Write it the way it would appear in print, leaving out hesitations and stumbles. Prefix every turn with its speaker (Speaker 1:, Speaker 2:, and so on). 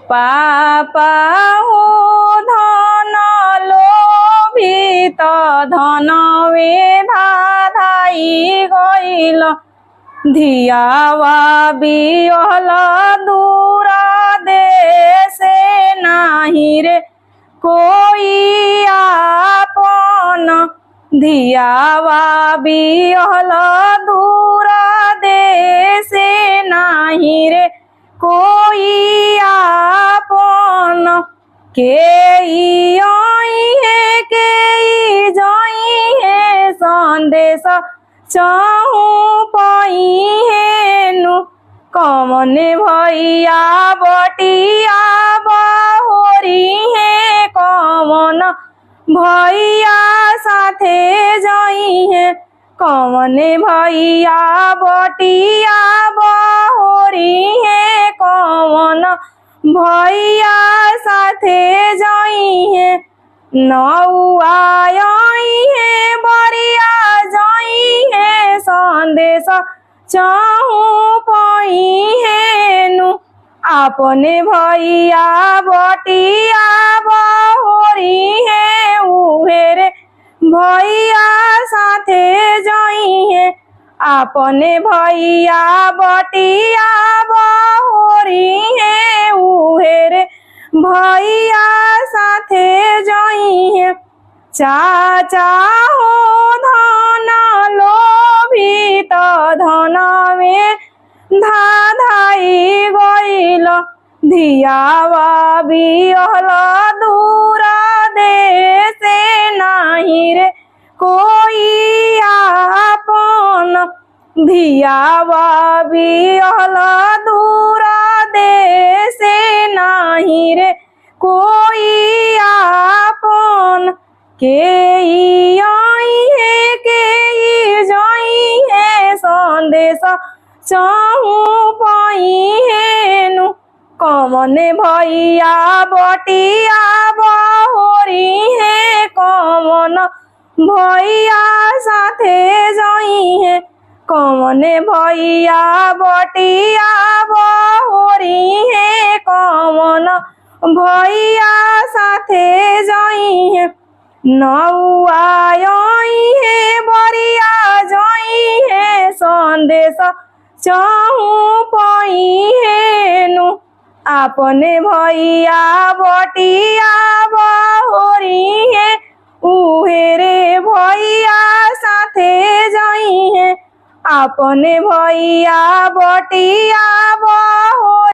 Speaker 1: पापा हो धन लोभित धन वेधा धाई गइल धियावा बिहल दूर देशे नाही रे कोई आपन धियावा बिहल दूर देशे नाही रे कोई आपन के आई है के जाई है संदेश चाहू पाई है नु कमन भैया बटिया बहोरी है कमन भैया साथे जाई है कमन भैया बटिया बहोरी है कमन भैया साथे जाई है नौआ आई है बड़िया जाई है संदेश चाहू पाई है नु अपने भैया बटिया बहोरी है उहेरे भैया साथे जाई है अपने भैया बटिया बहोरी है उहेरे भैया साथे जाई है चाचा हो धन लोभित धन में धाई गइल धियावा बिहल दूर देशे नाही रे कोई आपन धियावा बिहल दूर देशे नाही रे कोई आपन के आई है के जाई है संदेश चाहू पाई है नु कमन भैया बटिया बहोरी है कमन भैया साथे जाई है कमन भैया बटिया बहोरी है कमन भैया साथे जाई है नौआ आई है बड़िया जाई है संदेश चाहू पाई है नु अपने भैया बटिया बहोरी है उहेरे भैया साथे जाई है अपने भैया बटिया बहोरी